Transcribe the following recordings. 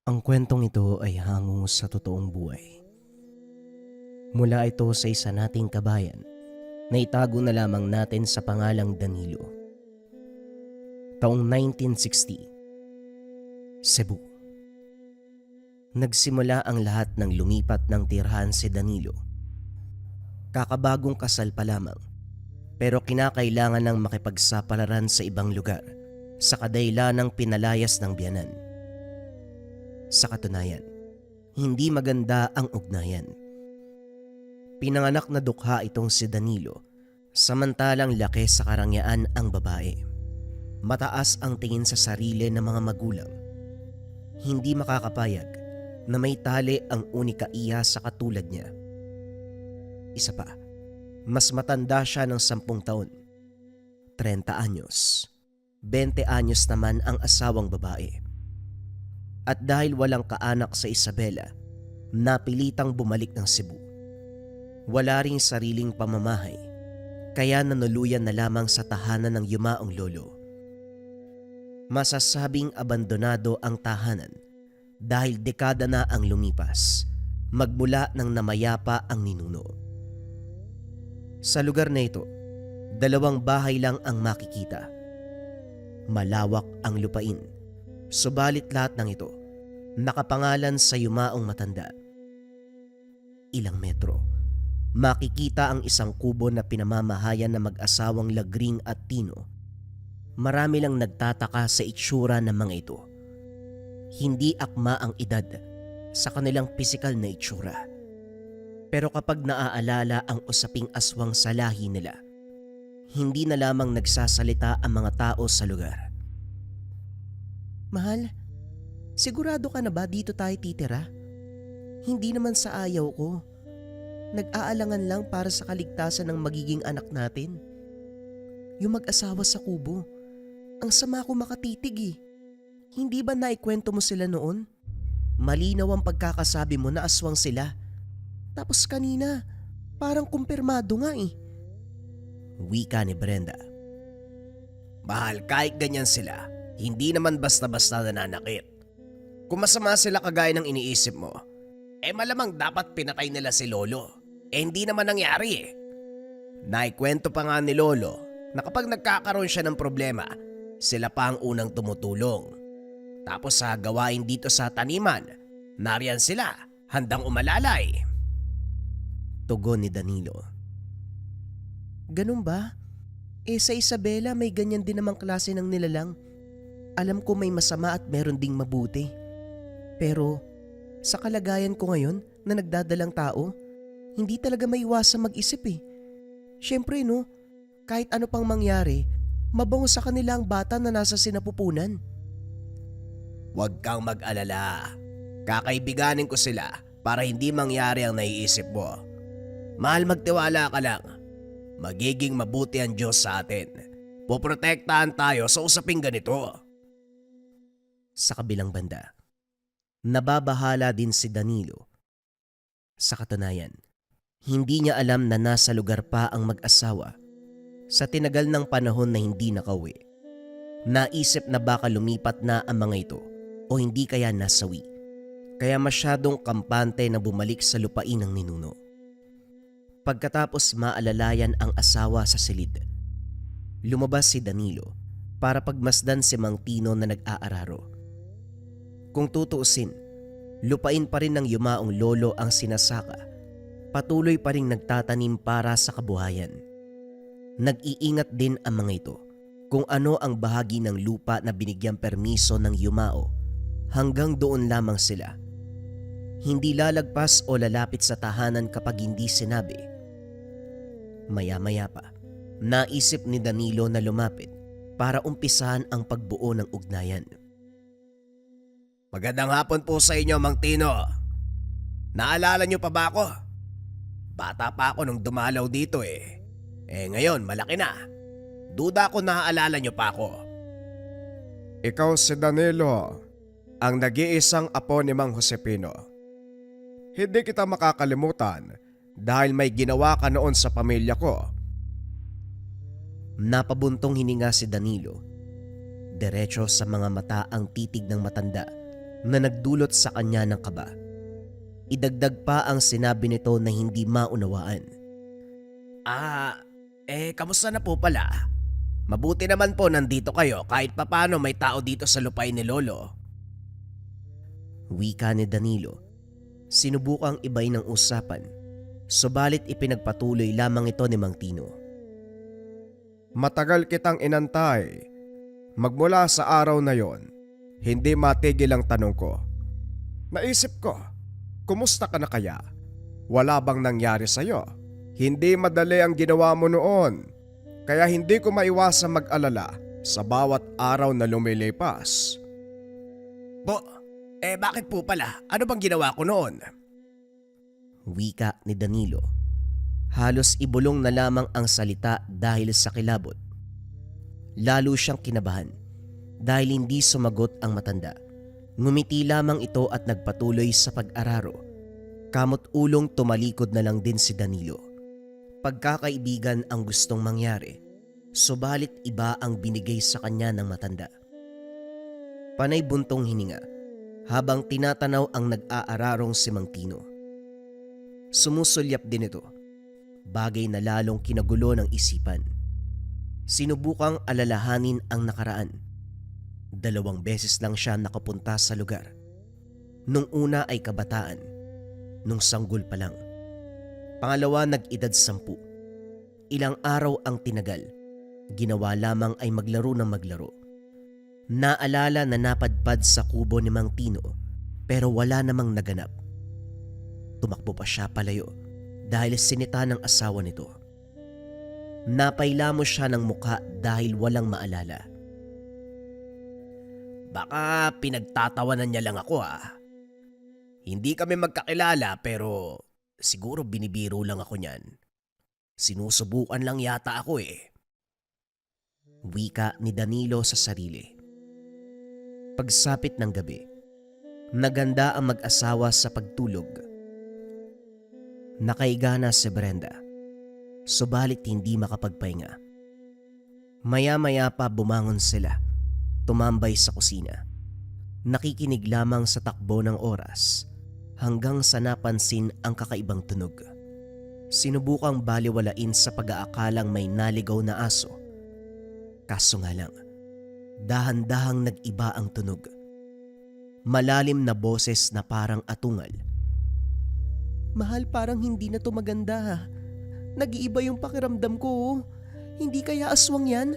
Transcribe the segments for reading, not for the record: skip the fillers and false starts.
Ang kwentong ito ay hango sa totoong buhay. Mula ito sa isa nating kabayan na itago na lamang natin sa pangalang Danilo. Taong 1960, Cebu. Nagsimula ang lahat ng lumipat ng tirahan si Danilo. Kakabagong kasal pa lamang, pero kinakailangan ng makipagsapalaran sa ibang lugar sa kadailanang pinalayas ng biyanan. Sa katunayan, hindi maganda ang ugnayan. Pinanganak na dukha itong si Danilo, samantalang laki sa karangyaan ang babae. Mataas ang tingin sa sarili ng mga magulang. Hindi makakapayag na may tali ang unika iya sa katulad niya. Isa pa, mas matanda siya ng 10 taon. 30 anyos. 20 anyos naman ang asawang babae. At dahil walang kaanak sa Isabela, napilitang bumalik ng Cebu. Wala ring sariling pamamahay, kaya nanuluyan na lamang sa tahanan ng yumaong lolo. Masasabing abandonado ang tahanan dahil dekada na ang lumipas, magmula ng namayapa ang ninuno. Sa lugar na ito, 2 bahay lang ang makikita. Malawak ang lupain, subalit lahat ng ito nakapangalan sa yumaong matanda. Ilang metro, makikita ang isang kubo na pinamamahayan ng mag-asawang Lagring at Tino. Marami lang nagtataka sa itsura ng mga ito. Hindi akma ang edad sa kanilang pisikal na itsura. Pero kapag naaalala ang usaping aswang sa lahi nila, hindi na lamang nagsasalita ang mga tao sa lugar. Mahal, sigurado ka na ba dito tayo titira? Hindi naman sa ayaw ko. Nag-aalangan lang para sa kaligtasan ng magiging anak natin. Yung mag-asawa sa kubo, ang sama ko makatitig eh. Hindi ba naikwento mo sila noon? Malinaw ang pagkakasabi mo na aswang sila. Tapos kanina, parang kumpirmado nga eh. Wika ni Brenda. Mahal, kahit ganyan sila, hindi naman basta-basta nananakit. Kung masama sila kagaya ng iniisip mo, malamang dapat pinatay nila si Lolo. Hindi naman nangyari eh. Naikwento pa nga ni Lolo na kapag nagkakaroon siya ng problema, sila pa ang unang tumutulong. Tapos sa gawain dito sa taniman, nariyan sila, handang umalalay. Tugon ni Danilo. Ganun ba? Sa Isabela may ganyan din namang klase ng nilalang. Alam ko may masama at meron ding mabuti. Pero sa kalagayan ko ngayon na nagdadalang tao, hindi talaga maiwasang mag-isip eh. Siyempre no, kahit ano pang mangyari, mabango sa kanila ang bata na nasa sinapupunan. Huwag kang mag-alala. Kakaibiganin ko sila para hindi mangyari ang naiisip mo. Mahal, magtiwala ka lang. Magiging mabuti ang Diyos sa atin. Poprotektahan tayo sa usaping ganito. Sa kabilang banda, nababahala din si Danilo. Sa katunayan, hindi niya alam na nasa lugar pa ang mag-asawa sa tinagal ng panahon na hindi nakauwi. Naisip na baka lumipat na ang mga ito o hindi kaya nasawi. Kaya masyadong kampante na bumalik sa lupain ng ninuno. Pagkatapos maalalayan ang asawa sa silid, lumabas si Danilo para pagmasdan si Mang Tino na nag-aararo. Kung tutuusin, lupain pa rin ng yumaong lolo ang sinasaka. Patuloy pa rin nagtatanim para sa kabuhayan. Nag-iingat din ang mga ito kung ano ang bahagi ng lupa na binigyang permiso ng yumao. Hanggang doon lamang sila. Hindi lalagpas o lalapit sa tahanan kapag hindi sinabi. Maya-maya pa, naisip ni Danilo na lumapit para umpisahan ang pagbuo ng ugnayan. Magandang hapon po sa inyo, Mang Tino. Naalala niyo pa ba ako? Bata pa ako nung dumalaw dito eh. Ngayon malaki na. Duda ko naaalala niyo pa ako. Ikaw si Danilo, ang nag-iisang apo ni Mang Josepino. Hindi kita makakalimutan dahil may ginawa ka noon sa pamilya ko. Napabuntong hininga si Danilo. Diretso sa mga mata ang titig ng matanda na nagdulot sa kanya ng kaba. Idagdag pa ang sinabi nito na hindi maunawaan. Kamusta na po pala? Mabuti naman po nandito kayo kahit papano may tao dito sa lupay ni Lolo. Wika ni Danilo. Sinubukang ibay ng usapan, subalit ipinagpatuloy lamang ito ni Mang Tino. Matagal kitang inantay. Magmula sa araw na yon, hindi matigil ang tanong ko. Naisip ko, kumusta ka na kaya? Wala bang nangyari sa'yo? Hindi madali ang ginawa mo noon, kaya hindi ko maiwasang mag-alala sa bawat araw na lumilipas. Bakit po pala? Ano bang ginawa ko noon? Wika ni Danilo. Halos ibulong na lamang ang salita dahil sa kilabot. Lalo siyang kinabahan dahil hindi sumagot ang matanda. Ngumiti lamang ito at nagpatuloy sa pag-araro. Kamot ulong tumalikod na lang din si Danilo. Pagkakaibigan ang gustong mangyari, subalit iba ang binigay sa kanya ng matanda. Panay buntong hininga habang tinatanaw ang nag-aararong si Mang Tino. Sumusulyap din ito, bagay na lalong kinagulo ng isipan. Sinubukang alalahanin ang nakaraan. 2 beses lang siya nakapunta sa lugar. Nung una ay kabataan, nung sanggol pa lang. Pangalawa nag-edad 10. Ilang araw ang tinagal. Ginawa lamang ay maglaro ng maglaro. Naalala na napadpad sa kubo ni Mang Tino pero wala namang naganap. Tumakbo pa siya palayo dahil sinita ng asawa nito. Napailamo siya ng mukha dahil walang maalala. Baka pinagtatawanan niya lang ako Hindi kami magkakilala pero siguro binibiro lang ako niyan. Sinusubukan lang yata ako Wika ni Danilo sa sarili. Pagsapit ng gabi, naganda ang mag-asawa sa pagtulog. Nakaiga na si Brenda, subalit hindi makapagpahinga. Maya-maya pa bumangon sila, tumambay sa kusina. Nakikinig lamang sa takbo ng oras hanggang sa napansin ang kakaibang tunog. Sinubukang baliwalain sa pag-aakalang may naligaw na aso. Kaso nga lang, dahan-dahang nag-iba ang tunog. Malalim na boses na parang atungal. Mahal, parang hindi na to maganda. Nag-iiba yung pakiramdam ko. Hindi kaya aswang yan?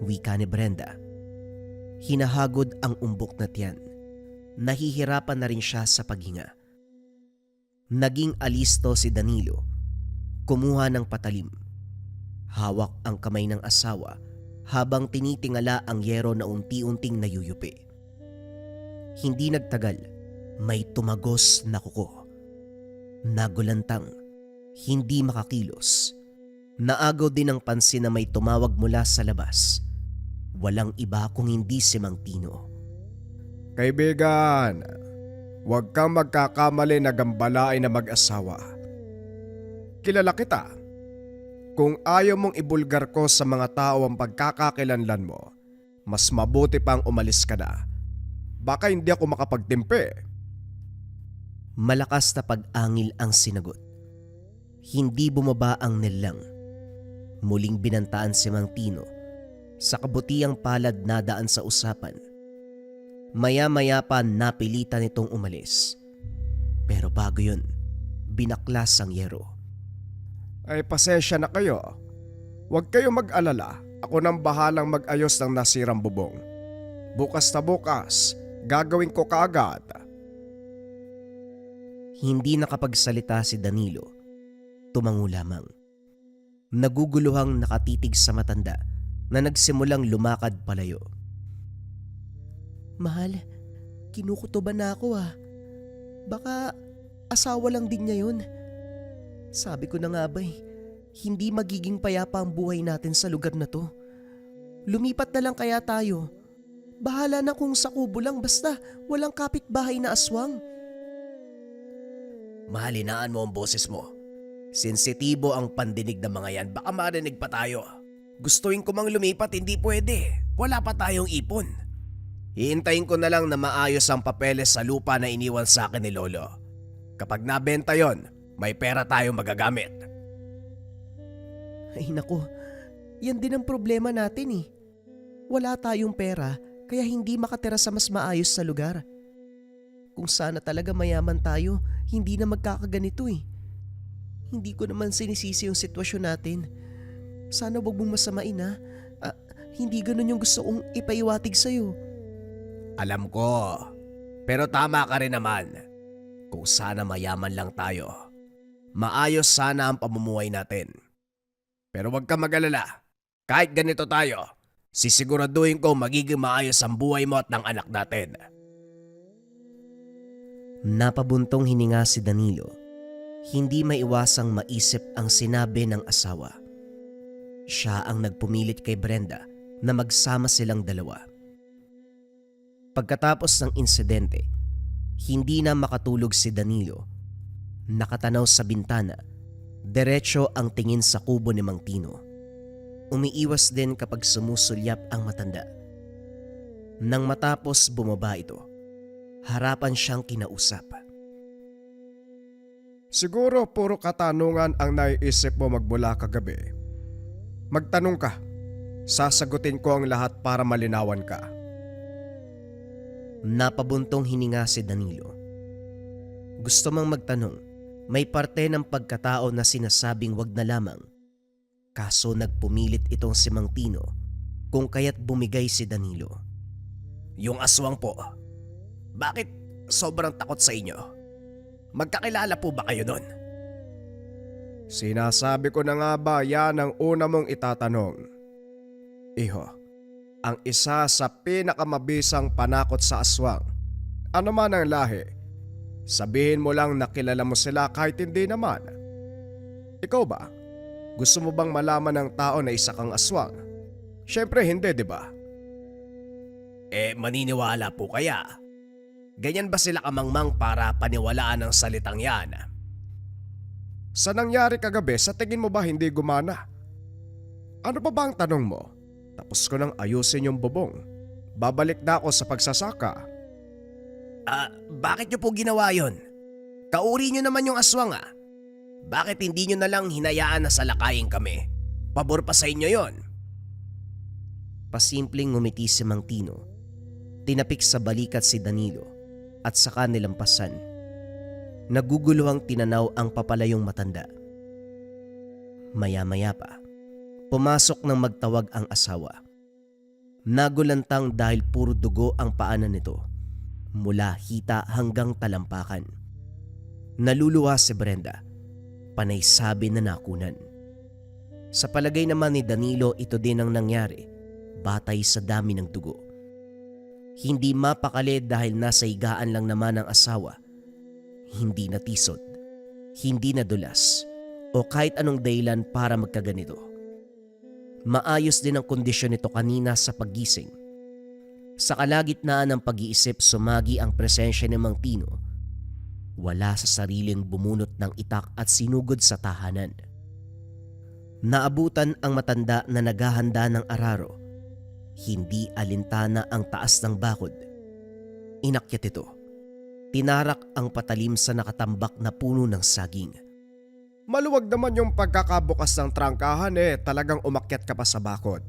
Wika ni Brenda. Hinahagod ang umbok na tiyan. Nahihirapan na rin siya sa paghinga. Naging alisto si Danilo. Kumuha ng patalim. Hawak ang kamay ng asawa habang tinitingala ang yero na unti-unting nayuyupi. Hindi nagtagal, may tumagos na kuko. Nagulantang, hindi makakilos. Naagaw din ang pansin na may tumawag mula sa labas. Walang iba kung hindi si Mang Tino. Kaibigan, huwag kang magkakamali na gambalain na mag-asawa. Kilala kita. Kung ayaw mong ibulgar ko sa mga tao ang pagkakakilanlan mo, mas mabuti pang umalis ka na. Baka hindi ako makapagtimpe. Malakas na pag-angil ang sinagot. Hindi bumaba ang nilang. Muling binantaan si Mang Tino sa kabutiang palad na daan sa usapan. Maya-maya pa napilitan itong umalis. Pero bago yun, binaklas ang yero. Ay pasensya na kayo. Huwag kayo mag-alala. Ako nang bahalang mag-ayos ng nasirang bubong. Bukas na bukas, gagawin ko kaagad. Hindi nakapagsalita si Danilo. Tumango lamang. Naguguluhang nakatitig sa matanda na nagsimulang lumakad palayo. Mahal, kinukutoban na ako Baka asawa lang din niya yun. Sabi ko na nga ba hindi magiging payapa ang buhay natin sa lugar na to. Lumipat na lang kaya tayo. Bahala na kung sa kubo lang basta walang kapitbahay na aswang. Mahalinaan mo ang boses mo. Sensitibo ang pandinig ng mga yan, baka marinig pa tayo. Gustuin ko mang lumipat, hindi pwede. Wala pa tayong ipon. Hihintayin ko na lang na maayos ang papeles sa lupa na iniwan sa akin ni Lolo. Kapag nabenta yon, may pera tayo magagamit. Ay naku, yan din ang problema natin eh. Wala tayong pera kaya hindi makatira sa mas maayos sa lugar. Kung sana talaga mayaman tayo, hindi na magkakaganito eh. Hindi ko naman sinisisi yung sitwasyon natin. Sana wag mong masamain ha. Hindi ganun yung gusto kong ipaiwatig sa'yo. Alam ko, pero tama ka rin naman. Kung sana mayaman lang tayo, maayos sana ang pamumuhay natin. Pero wag ka mag-alala, kahit ganito tayo, sisiguraduhin ko magiging maayos ang buhay mo at ng anak natin. Napabuntong hininga si Danilo. Hindi maiwasang maisip ang sinabi ng asawa. Siya ang nagpumilit kay Brenda na magsama silang dalawa. Pagkatapos ng insidente, hindi na makatulog si Danilo. Nakatanaw sa bintana, diretso ang tingin sa kubo ni Mang Tino. Umiiwas din kapag sumusulyap ang matanda. Nang matapos bumaba ito, harapan siyang kinausap. Siguro puro katanungan ang naiisip mo magmula kagabi. Magtanong ka, sasagutin ko ang lahat para malinawan ka. Napabuntong hininga si Danilo. Gusto mang magtanong, may parte ng pagkatao na sinasabing wag na lamang. Kaso nagpumilit itong si Mang Tino kung kaya't bumigay si Danilo. Yung aswang po, bakit sobrang takot sa inyo? Magkakilala po ba kayo nun? Sinasabi ko na nga ba yan ang una mong itatanong? Iho, ang isa sa pinakamabisang panakot sa aswang. Ano man ang lahi, sabihin mo lang na kilala mo sila kahit hindi naman. Ikaw ba? Gusto mo bang malaman ng tao na isa kang aswang? Siyempre hindi, di ba? Maniniwala po kaya? Ganyan ba sila kamangmang para paniwalaan ang salitang yan? Sa nangyari kagabi, sa tingin mo ba hindi gumana? Ano pa ba ang tanong mo? Tapos ko nang ayusin yung bubong. Babalik na ako sa pagsasaka. Bakit nyo po ginawa yon? Kauri nyo naman yung aswang ah. Bakit hindi nyo na lang hinayaan na salakayin kami? Pabor pa sa inyo yon. Pasimpleng ngumiti si Mang Tino. Tinapik sa balikat si Danilo at saka nilampasan. Naguguluhang tinanaw ang papalayong matanda. Maya-maya pa, pumasok nang magtawag ang asawa. Nagulantang dahil puro dugo ang paanan nito, mula hita hanggang talampakan. Naluluwa si Brenda, panay sabi na nakunan. Sa palagay naman ni Danilo, ito din ang nangyari, batay sa dami ng dugo. Hindi mapakali dahil nasa higaan lang naman ang asawa. Hindi natisod, hindi nadulas, o kahit anong dahilan para magkaganito. Maayos din ang kondisyon nito kanina sa paggising. Sa kalagitnaan ng pag-iisip, sumagi ang presensya ni Mang Tino. Wala sa sariling bumunot ng itak at sinugod sa tahanan. Naabutan ang matanda na naghahanda ng araro. Hindi alintana ang taas ng bakod. Inakyat ito. Tinarak ang patalim sa nakatambak na puno ng saging. Maluwag naman yung pagkakabukas ng trangkahan talagang umakyat ka pa sa bakod.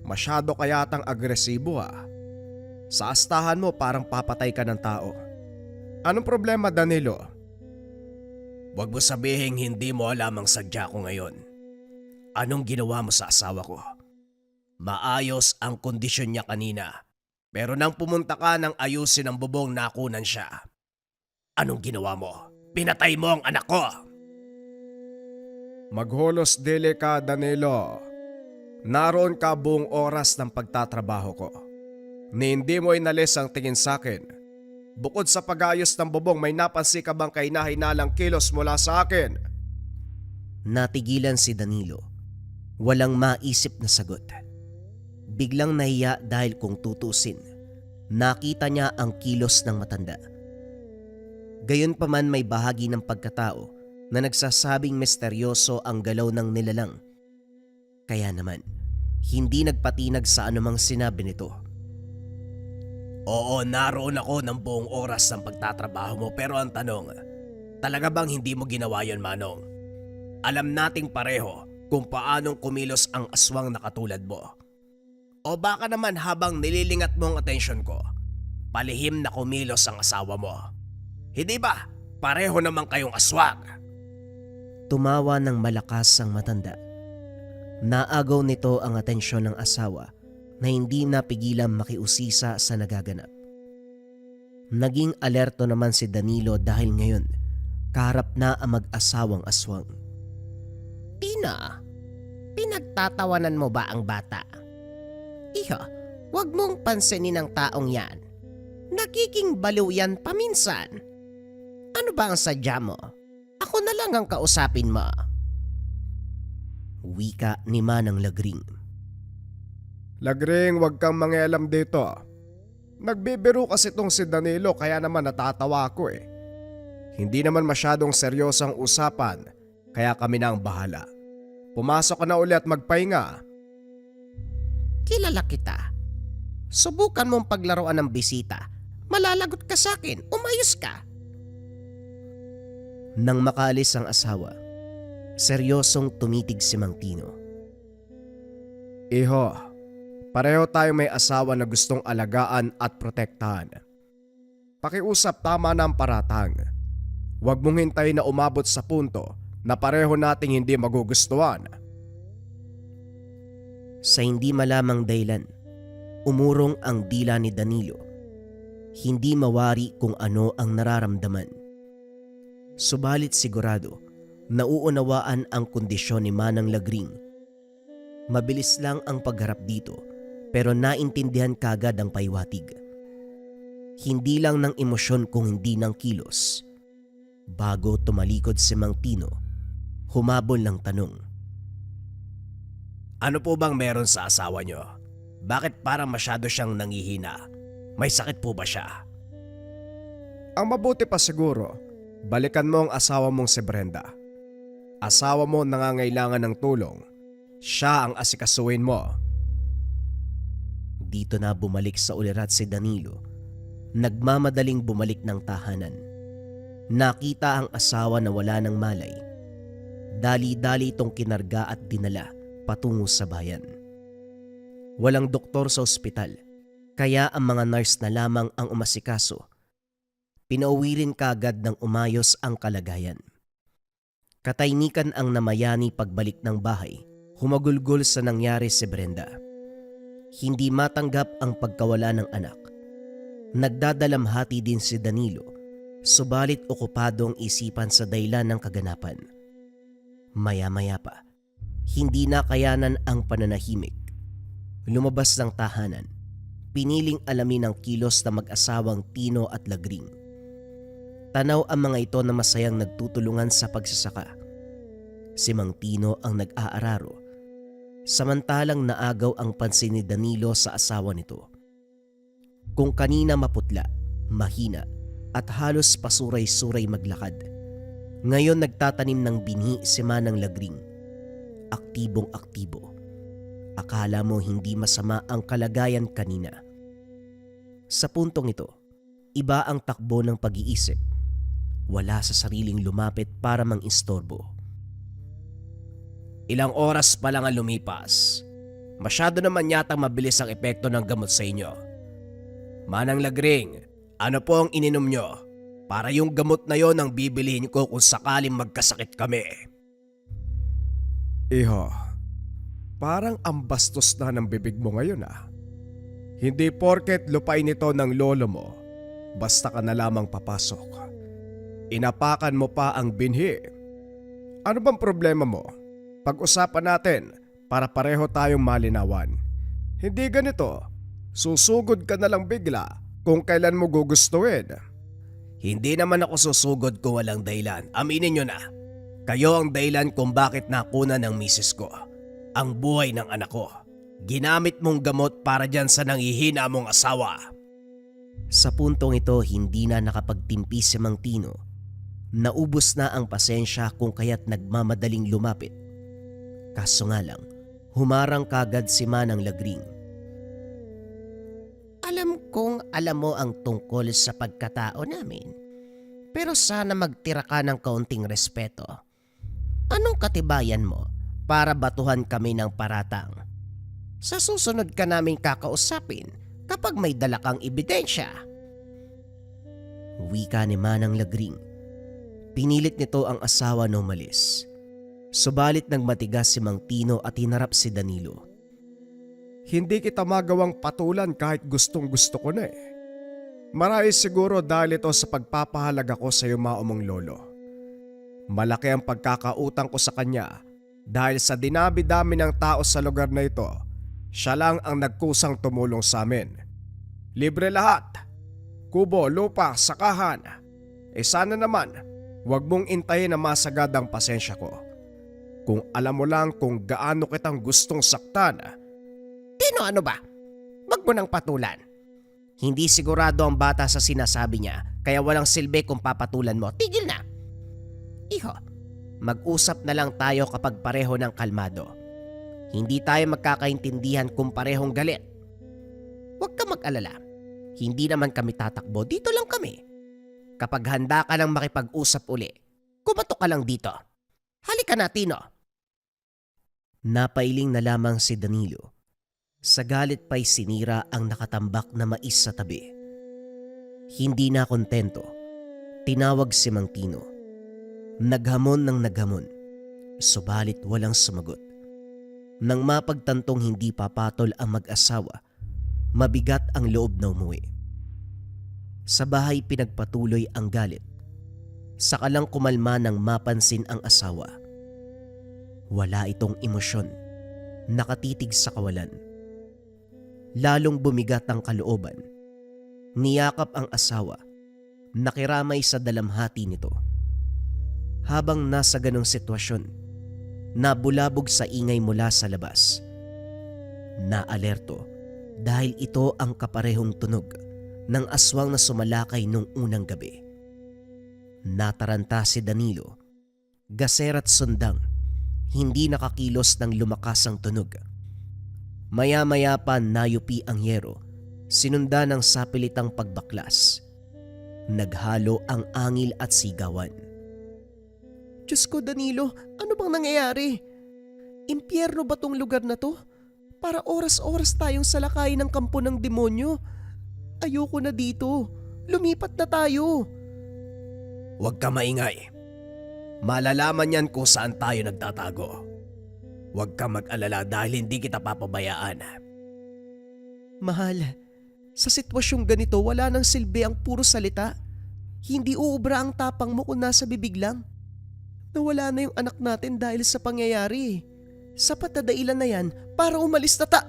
Masyado ka yatang agresibo ah. Sa astahan mo parang papatay ka ng tao. Anong problema, Danilo? Huwag mo sabihing hindi mo alam ang sadya ko ngayon. Anong ginawa mo sa asawa ko? Maayos ang kondisyon niya kanina. Pero nang pumunta ka nang ayusin ang bubong, nakunan siya. Anong ginawa mo? Pinatay mo ang anak ko! Maghulos dili ka, Danilo. Naroon ka buong oras ng pagtatrabaho ko. Ni hindi mo inalis ang tingin sa akin. Bukod sa pag-ayos ng bubong, may napansin ka bang kahina-hinalang kilos mula sa akin? Natigilan si Danilo. Walang maisip na sagot. Biglang nahiya dahil kung tutusin, nakita niya ang kilos ng matanda. Gayunpaman may bahagi ng pagkatao na nagsasabing misteryoso ang galaw ng nilalang. Kaya naman, hindi nagpatinag sa anumang sinabi nito. Oo, naroon ako ng buong oras ng pagtatrabaho mo pero ang tanong, talaga bang hindi mo ginawa yon, Manong? Alam nating pareho kung paanong kumilos ang aswang na katulad mo. O baka naman habang nililingat mo ang atensyon ko, palihim na kumilos ang asawa mo. Hindi ba? Pareho naman kayong aswang. Tumawa ng malakas ang matanda. Naagaw nito ang atensyon ng asawa na hindi napigilang makiusisa sa nagaganap. Naging alerto naman si Danilo dahil ngayon kaharap na ang mag-asawang aswang. Tina, pinagtatawanan mo ba ang bata? Iha, huwag mong pansinin ang taong yan. Nagiging baliw yan paminsan. Ano ba ang sadya mo? Ako na lang ang kausapin mo. Wika ni Manang Lagring. Lagring, wag kang mangialam dito. Nagbibiro kasi tong si Danilo kaya naman natatawa ako eh. Hindi naman masyadong seryosang usapan kaya kami na ang bahala. Pumasok ka na uli at magpahinga. Kilala kita. Subukan mong paglaruan ng bisita. Malalagot ka sa akin. Umayos ka. Nang makaalis ang asawa, seryosong tumitig si Mang Tino. Iho, pareho tayo may asawa na gustong alagaan at protektahan. Pakiusap tama na ang paratang. Huwag mong hintayin na umabot sa punto na pareho nating hindi magugustuhan. Sa hindi malamang dahilan, umurong ang dila ni Danilo. Hindi mawari kung ano ang nararamdaman. Subalit sigurado, nauunawaan ang kondisyon ni Manang Lagring. Mabilis lang ang pagharap dito pero naintindihan kagad ang paywatig. Hindi lang ng emosyon kung hindi ng kilos. Bago tumalikod si Mang Tino, humabol ng tanong. Ano po bang meron sa asawa nyo? Bakit parang masyado siyang nangihina? May sakit po ba siya? Ang mabuti pa siguro, balikan mo ang asawa mong si Brenda. Asawa mo nangangailangan ng tulong. Siya ang asikasuhin mo. Dito na bumalik sa ulirat si Danilo. Nagmamadaling bumalik ng tahanan. Nakita ang asawa na wala ng malay. Dali-dali itong kinarga at dinala patungo sa bayan. Walang doktor sa ospital, kaya ang mga nurse na lamang ang umasikaso. Pinauwi rin kaagad ng umayos ang kalagayan. Katahimikan ang namayani pagbalik ng bahay, humagulgol sa nangyari si Brenda. Hindi matanggap ang pagkawala ng anak. Nagdadalamhati din si Danilo, subalit okupado ang isipan sa dahilan ng kaganapan. Maya-maya pa, hindi na kayanan ang pananahimik. Lumabas ng tahanan, piniling alamin ang kilos na mag-asawang Tino at Lagring. Tanaw ang mga ito na masayang nagtutulungan sa pagsasaka. Si Mang Tino ang nag-aararo, samantalang naagaw ang pansin ni Danilo sa asawa nito. Kung kanina maputla, mahina at halos pasuray-suray maglakad, ngayon nagtatanim ng binhi si Manang Lagring. Aktibong-aktibo. Akala mo hindi masama ang kalagayan kanina. Sa puntong ito, iba ang takbo ng pag-iisip. Wala sa sariling lumapit para mang-istorbo. Ilang oras pa lang ang lumipas. Masyado naman yata mabilis ang epekto ng gamot sa inyo. Manang Lagring, ano po ang ininom nyo? Para yung gamot na yon ang bibilihin ko kung sakaling magkasakit kami. Iho, parang ang bastos na ng bibig mo ngayon ah. Hindi porket lupain ito ng lolo mo, basta ka na lamang papasok. Inapakan mo pa ang binhi. Ano bang problema mo? Pag-usapan natin para pareho tayong malinawan. Hindi ganito, susugod ka na lang bigla kung kailan mo gugustuhin. Hindi naman ako susugod kung walang dahilan. Aminin nyo na. Kayo ang dahilan kung bakit nakuna ng misis ko. Ang buhay ng anak ko. Ginamit mong gamot para dyan sa nanghihina mong asawa. Sa puntong ito, hindi na nakapagtimpi si Mang Tino. Naubos na ang pasensya kung kaya't nagmamadaling lumapit. Kaso nga lang, humarang kagad si Manang Lagring. Alam kong alam mo ang tungkol sa pagkatao namin. Pero sana magtira ka ng kaunting respeto. Anong katibayan mo para batuhan kami ng paratang? Sa susunod ka naming kakausapin kapag may dala kang ebidensya. Wika ni Manang Lagring. Pinilit nito ang asawa na umalis. Subalit nagmatigas si Mang Tino at hinarap si Danilo. Hindi kita magawang patulan kahit gustong gusto ko na eh. Marahil siguro dahil ito sa pagpapahalaga ko sa iyo maumong lolo. Malaki ang pagkakautang ko sa kanya dahil sa dinabi-dami ng tao sa lugar na ito, siya lang ang nagkusang tumulong sa amin. Libre lahat. Kubo, lupa, sakahan. Sana naman, huwag mong intayin na masagad ang pasensya ko. Kung alam mo lang kung gaano kitang gustong saktan. Tino, ano ba? Wag mo nang patulan. Hindi sigurado ang bata sa sinasabi niya kaya walang silbi kung papatulan mo. Tigil na. Iho, mag-usap na lang tayo kapag pareho ng kalmado. Hindi tayo magkakaintindihan kung parehong galit. Huwag ka mag-alala. Hindi naman kami tatakbo. Dito lang kami. Kapag handa ka lang makipag-usap uli, kumato ka lang dito. Halika na, Tino. Napailing na lamang si Danilo. Sa galit pa'y sinira ang nakatambak na mais sa tabi. Hindi na kontento. Tinawag si Mang Tino. Naghamon ng naghamon. Subalit walang sumagot. Nang mapagtantong hindi papatol ang mag-asawa, mabigat ang loob na umuwi. Sa bahay pinagpatuloy ang galit. Saka lang kumalma nang mapansin ang asawa. Wala itong emosyon. Nakatitig sa kawalan. Lalong bumigat ang kalooban. Niyakap ang asawa. Nakiramay sa dalamhati nito. Habang nasa ganong sitwasyon, nabulabog sa ingay mula sa labas. Naalerto dahil ito ang kaparehong tunog ng aswang na sumalakay nung unang gabi. Nataranta si Danilo. Gasera't sundang, hindi nakakilos ng lumakas ang tunog. Maya-maya pa nayupi ang yero, sinunda ng sapilitang pagbaklas. Naghalo ang angil at sigawan. Diyos ko, Danilo, ano bang nangyayari? Impyerno ba tong lugar na to? Para oras-oras tayong salakay ng kampo ng demonyo. Ayoko na dito. Lumipat na tayo. Huwag ka maingay. Malalaman yan kung saan tayo nagtatago. Huwag ka mag-alala dahil hindi kita papabayaan. Mahal, sa sitwasyong ganito wala nang silbi ang puro salita. Hindi uubra ang tapang mo kung nasa bibig lang. Nawala na yung anak natin dahil sa pangyayari. Sapat na dahilan na yan para umalis na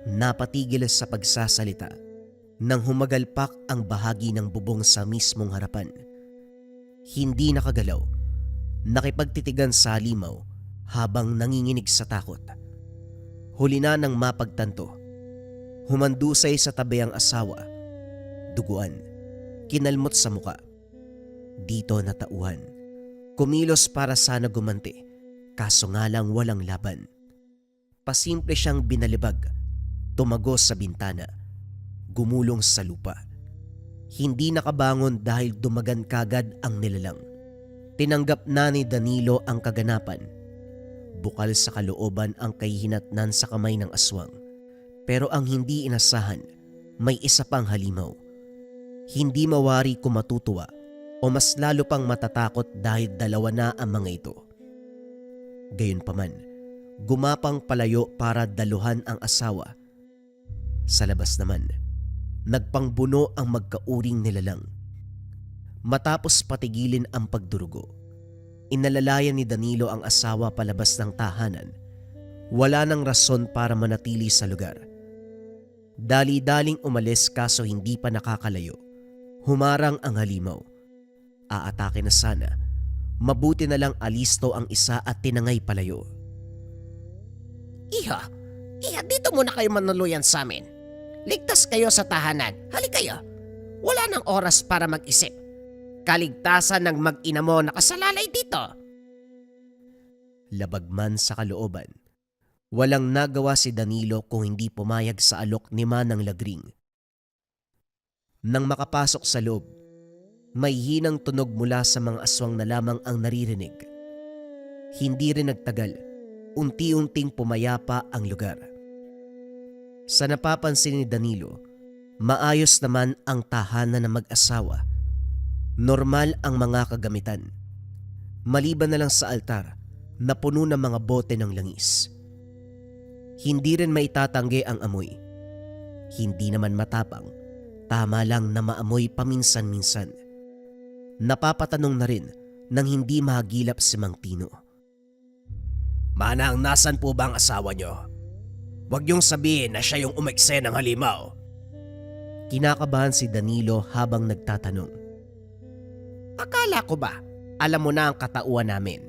Napatigil sa pagsasalita nang humagalpak ang bahagi ng bubong sa mismong harapan. Hindi nakagalaw. Nakipagtitigan sa halimaw habang nanginginig sa takot. Huli na nang mapagtanto. Humandusay sa tabi ang asawa. Duguan. Kinalmot sa muka. Dito natauhan. Kumilos para sana gumanti. Kaso nga lang walang laban. Pasimple siyang binalibag. Tumagos sa bintana. Gumulong sa lupa. Hindi nakabangon dahil dumagan kagad ang nilalang. Tinanggap na ni Danilo ang kaganapan. Bukal sa kalooban ang kahihinatnan sa kamay ng aswang. Pero ang hindi inasahan, may isa pang halimaw. Hindi mawari kung matutuwa o mas lalo pang matatakot dahil dalawa na ang mga ito. Gayunpaman, gumapang palayo para daluhan ang asawa. Sa labas naman, nagpangbuno ang magkauring nilalang. Matapos patigilin ang pagdurugo, inalalayan ni Danilo ang asawa palabas ng tahanan. Wala nang rason para manatili sa lugar. Dali-daling umalis kaso hindi pa nakakalayo. Humarang ang halimaw. Aatake na sana. Mabuti na lang alisto ang isa at tinangay palayo. Iha, dito muna kayo manuluyan sa amin. Ligtas kayo sa tahanan. Halik kayo. Wala nang oras para mag-isip. Kaligtasan ng mag-ina mo nakasalalay dito. Labag man sa kalooban, walang nagawa si Danilo kung hindi pumayag sa alok ni Manang Lagring Nang makapasok sa loob, may hinang tunog mula sa mga aswang na lamang ang naririnig. Hindi rin nagtagal, unti-unting pumayapa ang lugar. Sa napapansin ni Danilo, maayos naman ang tahanan ng mag-asawa. Normal ang mga kagamitan. Maliban na lang sa altar na puno ng mga bote ng langis. Hindi rin maitatanggi ang amoy. Hindi naman matapang, tama lang na maamoy paminsan-minsan. Napapatanong na rin nang hindi mahagilap si Mang Tino. Manang, nasan po ba ang asawa nyo? Huwag niyong sabihin na siya yung umekse ng halimaw. Kinakabahan si Danilo habang nagtatanong. Akala ko ba, alam mo na ang katauhan namin.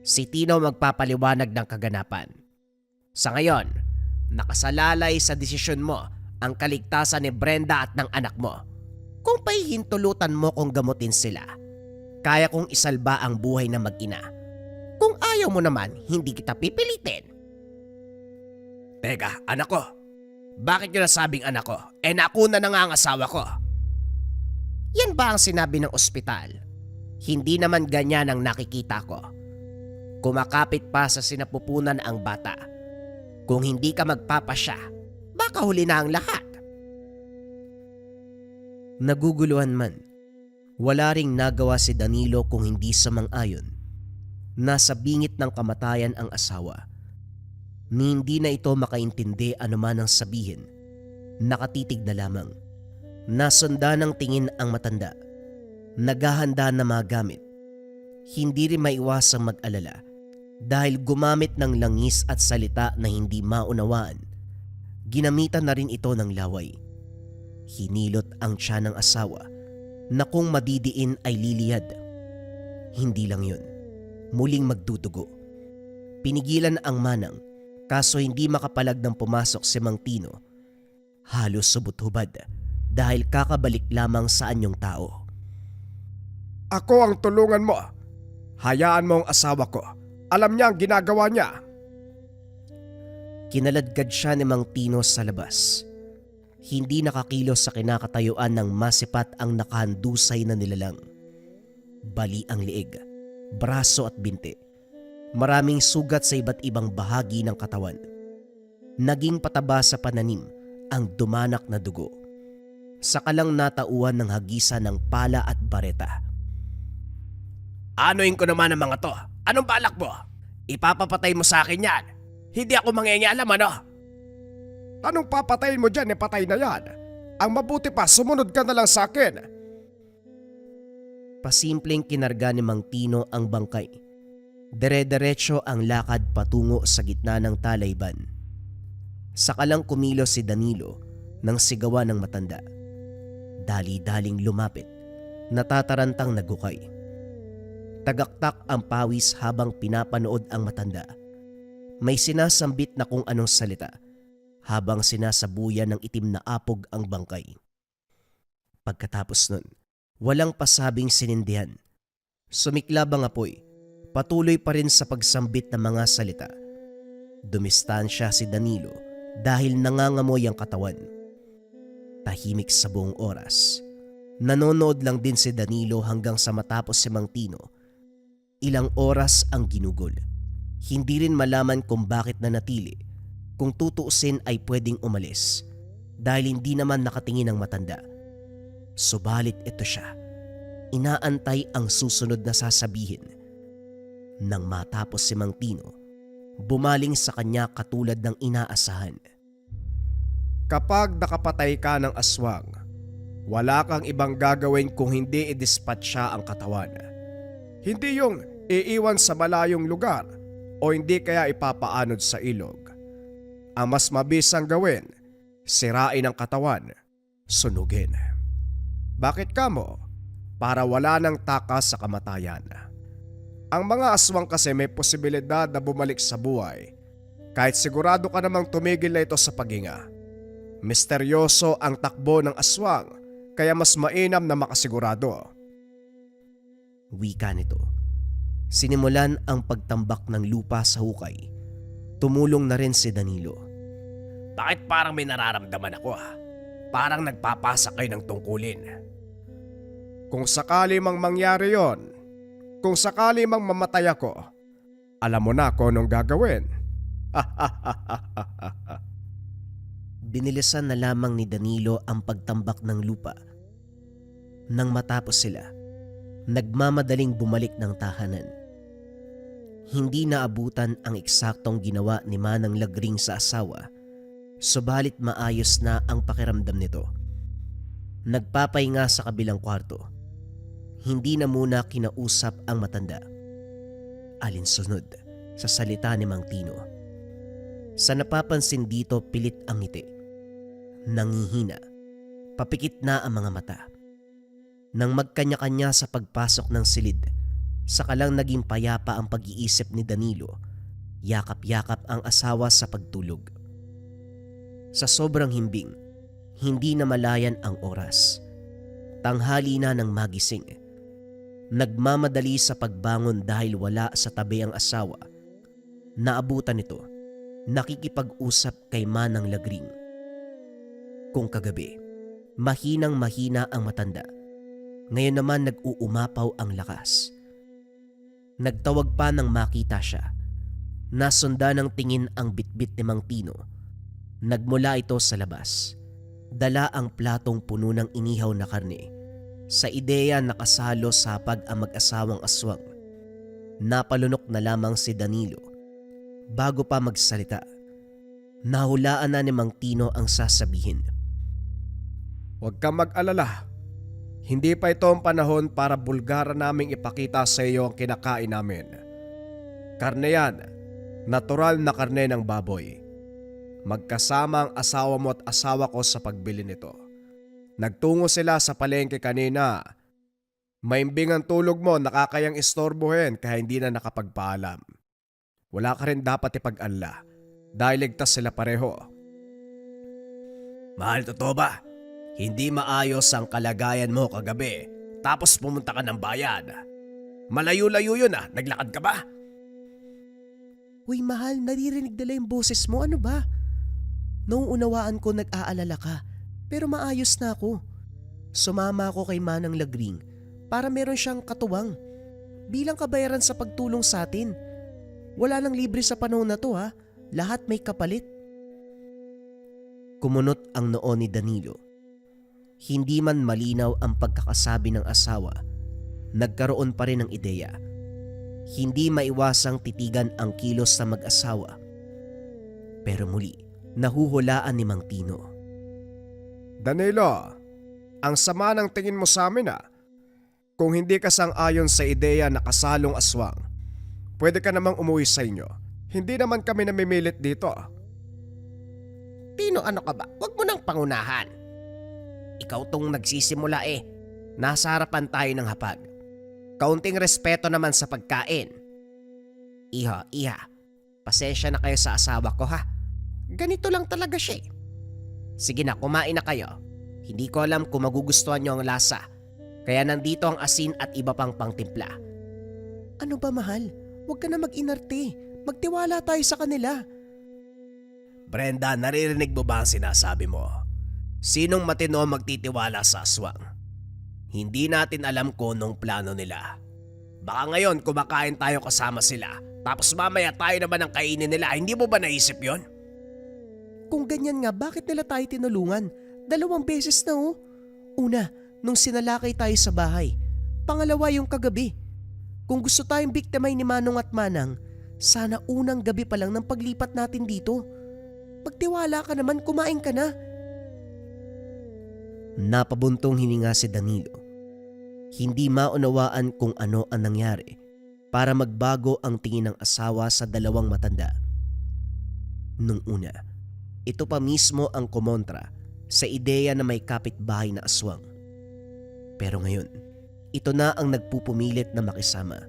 Si Tino magpapaliwanag ng kaganapan. Sa ngayon, nakasalalay sa desisyon mo ang kaligtasan ni Brenda at ng anak mo. Kung pahihintulutan mo kong gamutin sila, kaya kong isalba ang buhay ng mag-ina. Kung ayaw mo naman, hindi kita pipilitin. Teka, anak ko. Bakit nyo nasabing anak ko? Nauna na nga ang asawa ko. Yan ba ang sinabi ng ospital? Hindi naman ganyan ang nakikita ko. Kumakapit pa sa sinapupunan ang bata. Kung hindi ka magpapasya, baka huli na ang lahat. Naguguluhan man, wala ring nagawa si Danilo kung hindi samang-ayon. Nasa bingit ng kamatayan ang asawa. Ni hindi na ito makaintindi anuman ang sabihin. Nakatitig na lamang. Nasunda ng tingin ang matanda. Naghahanda na mga gamit. Hindi rin maiwasang mag-alala dahil gumamit ng langis at salita na hindi maunawaan. Ginamitan na rin ito ng laway. Hinilot ang tiyan ng asawa na kung madidiin ay liliyad. Hindi lang yun, muling magdudugo. Pinigilan ang manang kaso hindi makapalag ng pumasok si Mang Tino. Halos subot-hubad dahil kakabalik lamang sa anyong tao. Ako ang tulungan mo. Hayaan mo ang asawa ko. Alam niya ang ginagawa niya. Kinaladkad siya ni Mang Tino sa labas. Hindi nakakilos sa kinakatayuan ng masipat ang nakahandusay na nilalang. Bali ang liig, braso at binti. Maraming sugat sa iba't ibang bahagi ng katawan. Naging pataba sa pananim ang dumanak na dugo. Sakalang natauhan ng hagisan ng pala at bareta. Anuin ko naman ang mga to. Anong balak mo? Ipapapatay mo sa akin yan. Hindi ako mangingialam, ano? Anong papatayin mo dyan? Patay na yan. Ang mabuti pa, sumunod ka na lang sa akin. Pasimpleng kinarga ni Mang Tino ang bangkay. Dire-diretso ang lakad patungo sa gitna ng talayban. Sakalang kumilos si Danilo nang sigawan ng matanda. Dali-daling lumapit, natatarantang nagukay. Tagaktak ang pawis habang pinapanood ang matanda. May sinasambit na kung anong salita habang sinasabuyan ng itim na apog ang bangkay. Pagkatapos nun, walang pasabing sinindihan. Sumiklab ang apoy, patuloy pa rin sa pagsambit ng mga salita. Dumistansya si Danilo dahil nangangamoy ang katawan. Tahimik sa buong oras. Nanonood lang din si Danilo hanggang sa matapos si Mang Tino. Ilang oras ang ginugol. Hindi rin malaman kung bakit nanatili. Kung tutuusin ay pwedeng umalis dahil hindi naman nakatingin ang matanda. Subalit ito siya. Inaantay ang susunod na sasabihin. Nang matapos si Mang Tino, bumaling sa kanya katulad ng inaasahan. Kapag nakapatay ka ng aswang, wala kang ibang gagawin kung hindi idispatcha ang katawan. Hindi yung iiwan sa malayong lugar o hindi kaya ipapaanod sa ilog. Ang mas mabisang gawin, sirain ang katawan, sunugin. Bakit kamo? Para wala nang takas sa kamatayan. Ang mga aswang kasi may posibilidad na bumalik sa buhay kahit sigurado ka namang tumigil na ito sa paghinga. Misteryoso ang takbo ng aswang kaya mas mainam na makasigurado. Wika nito. Sinimulan ang pagtambak ng lupa sa hukay. Tumulong na rin si Danilo. Bakit parang may nararamdaman ako, ha? Parang nagpapasa kayo ng tungkulin. Kung sakali mang mangyari yon, kung sakali mang mamatay ako, alam mo na kung anong gagawin. Binilisan na lamang ni Danilo ang pagtambak ng lupa. Nang matapos sila, nagmamadaling bumalik ng tahanan. Hindi naabutan ang eksaktong ginawa ni Manang Lagring sa asawa, subalit maayos na ang pakiramdam nito. Nagpapahinga sa kabilang kwarto. Hindi na muna kinausap ang matanda. Alinsunod sa salita ni Mang Tino. Sa napapansin dito, pilit ang ngiti. Nangihina. Papikit na ang mga mata. Nang magkanya-kanya sa pagpasok ng silid, saka lang naging payapa ang pag-iisip ni Danilo. Yakap-yakap ang asawa sa pagtulog. Sa sobrang himbing, hindi na malayan ang oras. Tanghali na nang magising. Nagmamadali sa pagbangon dahil wala sa tabi ang asawa. Naabutan nito, nakikipag-usap kay Manang Lagring. Kung kagabi, mahinang-mahina ang matanda. Ngayon naman nag-uumapaw ang lakas. Nagtawag pa nang makita siya. Nasunda ng tingin ang bitbit ni Mang Tino. Nagmula ito sa labas. Dala ang platong puno ng inihaw na karne. Sa ideya nakasalo sapag ang mag-asawang aswang. Napalunok na lamang si Danilo. Bago pa magsalita, nahulaan na ni Mang Tino ang sasabihin. Huwag kang mag-alala. Hindi pa ito ang panahon para bulgaran naming ipakita sa iyo ang kinakain namin. Karne yan, natural na karne ng baboy. Magkasama ang asawa mo at asawa ko sa pagbili nito. Nagtungo sila sa palengke kanina. Maimbing ang tulog mo, nakakayang istorbohin kaya hindi na nakapagpaalam. Wala ka rin dapat ipag-alala dahil ligtas sila pareho. Mahal, totoo ba? Hindi maayos ang kalagayan mo kagabi tapos pumunta ka ng bayan. Malayo-layo yun naglakad ka ba? Uy mahal, naririnig nila yung boses mo, ano ba? Noong unawaan ko nag-aalala ka, pero maayos na ako. Sumama ako kay Manang Lagring para meron siyang katuwang. Bilang kabayaran sa pagtulong sa atin. Wala nang libre sa panahon na to lahat may kapalit. Kumunot ang noo ni Danilo. Hindi man malinaw ang pagkakasabi ng asawa, nagkaroon pa rin ng ideya. Hindi maiwasang titigan ang kilos sa mag-asawa. Pero muli, nahuhulaan ni Mang Tino. Danilo, ang sama ng tingin mo sa amin Kung hindi ka sang-ayon sa ideya na kasalong aswang, pwede ka namang umuwi sa inyo. Hindi naman kami namimilit dito. Tino, ano ka ba? Huwag mo nang pangunahan. Ikaw tong nagsisimula Nasa harapan tayo ng hapag. Kaunting respeto naman sa pagkain. Iha, pasensya na kayo sa asawa ko Ganito lang talaga siya Sige na, kumain na kayo. Hindi ko alam kung magugustuhan nyo ang lasa. Kaya nandito ang asin at iba pang pangtimpla. Ano ba mahal? Huwag ka na mag-inarte. Magtiwala tayo sa kanila. Brenda, naririnig mo ba ang sinasabi mo? Sinong matino magtitiwala sa aswang? Hindi natin alam kung anong plano nila. Baka ngayon kumakain tayo kasama sila, tapos mamaya tayo naman ang kainin nila. Hindi mo ba naisip yon? Kung ganyan nga, bakit nila tayo tinulungan? 2 beses na Una, nung sinalakay tayo sa bahay. Pangalawa yung kagabi. Kung gusto tayong biktimay ni Manong at Manang, sana unang gabi pa lang ng paglipat natin dito. Magtiwala ka naman, kumain ka na. Napabuntong hininga si Danilo. Hindi maunawaan kung ano ang nangyari para magbago ang tingin ng asawa sa 2 matanda. Nung una, ito pa mismo ang kumontra sa ideya na may kapitbahay na aswang. Pero ngayon, ito na ang nagpupumilit na makisama.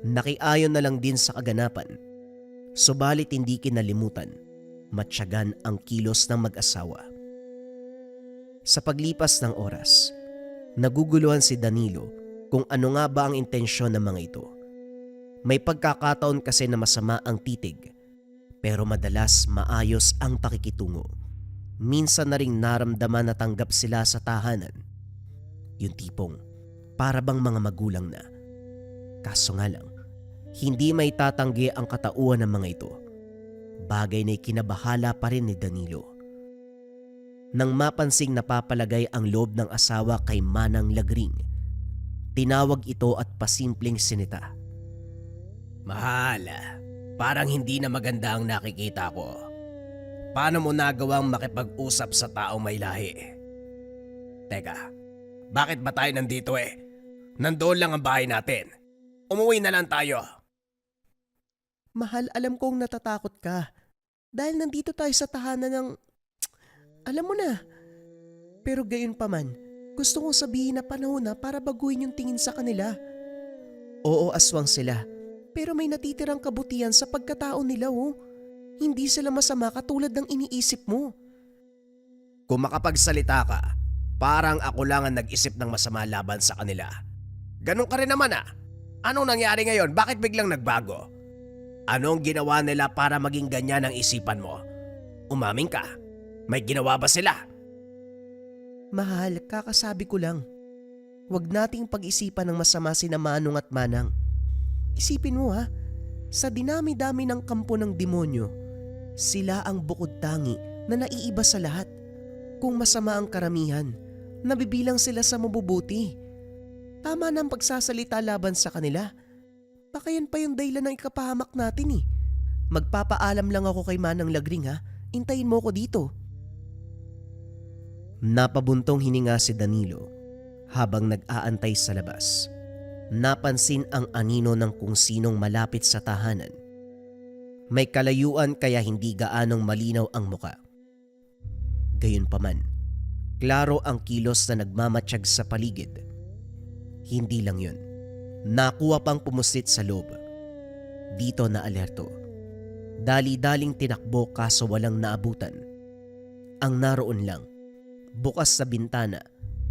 Nakiayon na lang din sa kaganapan, subalit hindi kinalimutan, matyagan ang kilos ng mag-asawa. Sa paglipas ng oras, naguguluhan si Danilo kung ano nga ba ang intensyon ng mga ito. May pagkakataon kasi na masama ang titig, pero madalas maayos ang pakikitungo. minsan na ring naramdaman na tanggap sila sa tahanan. Yung tipong para bang mga magulang na. Kaso nga lang, hindi may tatanggi ang katauhan ng mga ito. Bagay na ikinabahala pa rin ni Danilo. Nang mapansing napapalagay ang loob ng asawa kay Manang Lagring, tinawag ito at pasimpleng sinita. Mahal, parang hindi na maganda ang nakikita ko. Paano mo nagawang makipag-usap sa taong may lahi? Teka, bakit ba tayo nandito eh? Nandoon lang ang bahay natin. Umuwi na lang tayo. Mahal, alam kong natatakot ka. Dahil nandito tayo sa tahanan ng... Alam mo na. Pero gayon pa man, gusto kong sabihin na panahon na para baguhin yung tingin sa kanila. Oo, aswang sila. Pero may natitirang kabutihan sa pagkatao nila, oh. Hindi sila masama katulad ng iniisip mo. Kung makapagsalita ka, parang ako lang ang nag-isip ng masama laban sa kanila. Ganun ka rin naman ah. Anong nangyari ngayon? Bakit biglang nagbago? Anong ginawa nila para maging ganyan ang isipan mo? Umamin ka. May ginawa ba sila? Mahal, kakasabi ko lang. Huwag nating pag-isipan ng masama sina Manong at Manang. Isipin mo ha, sa dinami-dami ng kampo ng demonyo, sila ang bukod tangi na naiiba sa lahat. Kung masama ang karamihan, nabibilang sila sa mabubuti. Tama na ang pagsasalita laban sa kanila. Baka yan pa yung dahilan ng ikapahamak natin eh. Magpapaalam lang ako kay Manang Lagring ha. Intayin mo ko dito. Napabuntong hininga si Danilo habang nag-aantay sa labas. Napansin ang anino ng kung sinong malapit sa tahanan. May kalayuan kaya hindi gaanong malinaw ang muka. Gayunpaman, klaro ang kilos na nagmamatsyag sa paligid. Hindi lang yun. Nakuha pang pumusit sa loob. Dito na alerto. Dali-daling tinakbo kaso walang naabutan. Ang naroon lang, bukas sa bintana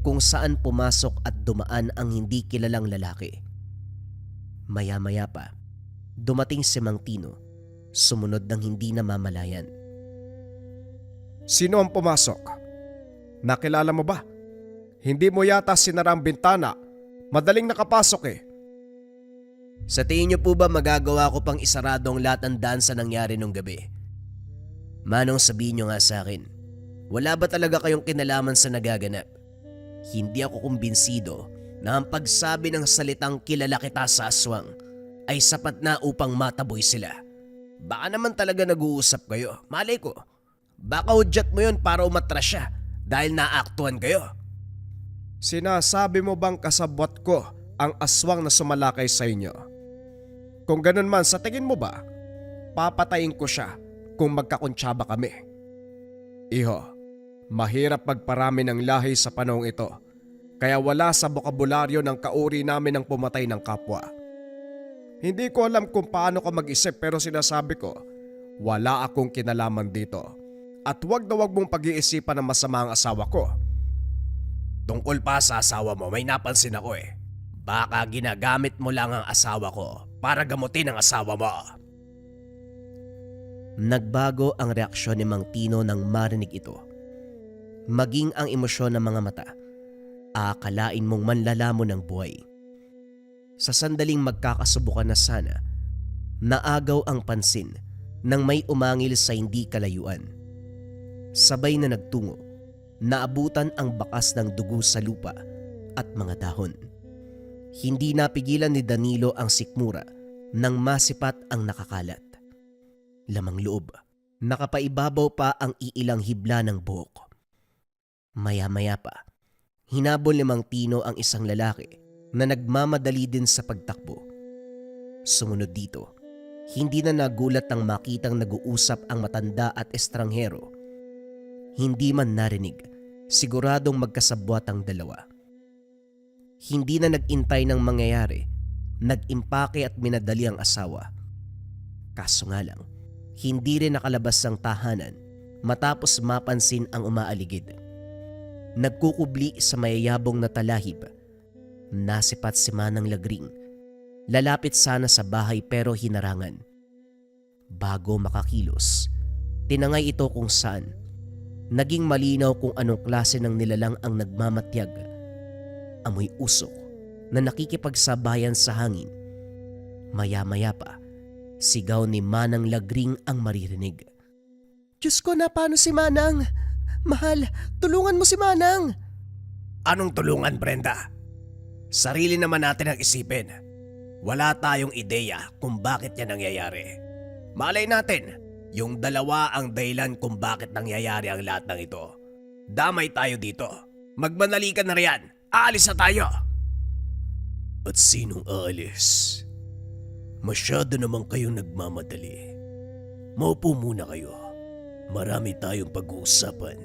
kung saan pumasok at dumaan ang hindi kilalang lalaki. Maya-maya pa, dumating si Mang Tino, sumunod ng hindi namamalayan. Sino ang pumasok? Nakilala mo ba? Hindi mo yata sinara ang bintana. Madaling nakapasok eh. Sa tingin niyo po ba magagawa ko pang isarado ang lahat ng daan sa nangyari nung gabi? Manong, sabihin niyo nga sa akin, wala ba talaga kayong kinalaman sa nagaganap? Hindi ako kumbinsido na ang pagsabi ng salitang kilala kita sa aswang ay sapat na upang mataboy sila. Baka naman talaga nag-uusap kayo. Malay ko, baka hudyat mo yun para umatras siya dahil naaktuhan kayo. Sinasabi mo bang kasabwat ko ang aswang na sumalakay sa inyo? Kung ganun man, sa tingin mo ba, papatayin ko siya kung magkakuntsaba kami? Iho, mahirap magparami ng lahi sa panahong ito, kaya wala sa bokabularyo ng kauri namin ang pumatay ng kapwa. Hindi ko alam kung paano ka mag-isip pero sinasabi ko, wala akong kinalaman dito. At wag na wag mong pag-iisipan ng masama ang asawa ko. Tungkol pa sa asawa mo, may napansin ako eh. Baka ginagamit mo lang ang asawa ko para gamutin ang asawa mo. Nagbago ang reaksyon ni Mang Tino nang marinig ito. Maging ang emosyon ng mga mata, aakalain mong manlalamon ng buhay. Sa sandaling magkakasubukan na sana, naagaw ang pansin nang may umangil sa hindi kalayuan. Sabay na nagtungo, naabutan ang bakas ng dugo sa lupa at mga dahon. Hindi napigilan ni Danilo ang sikmura nang masipat ang nakakalat. Lamang loob, nakapaibabaw pa ang iilang hibla ng buhok. Maya-maya pa, hinabol ni Mang Tino ang isang lalaki na nagmamadali din sa pagtakbo. Sumunod dito, hindi na nagulat nang makitang nag-uusap ang matanda at estranghero. Hindi man narinig, siguradong magkasabwat ang dalawa. Hindi na nag-intay ng mangyayari, nag-impake at minadali ang asawa. Kaso nga lang, hindi rin nakalabas ng tahanan matapos mapansin ang umaaligid. Nagkukubli sa mayayabong na talahib. Nasipat si Manang Lagring. Lalapit sana sa bahay pero hinarangan. Bago makakilos, tinangay ito kung saan. Naging malinaw kung anong klase ng nilalang ang nagmamatyag. Amoy usok na nakikipagsabayan sa hangin. Maya-maya pa, sigaw ni Manang Lagring ang maririnig. Diyos ko na, paano si Manang? Mahal, tulungan mo si Manang! Anong tulungan, Brenda? Sarili naman natin ang isipin. Wala tayong ideya kung bakit yan nangyayari. Malay natin, yung dalawa ang dahilan kung bakit nangyayari ang lahat ng ito. Damay tayo dito. Magmanali ka na riyan. Aalis na tayo. At sinong aalis? Masyado naman kayong nagmamadali. Maupo muna kayo. Marami tayong pag-uusapan.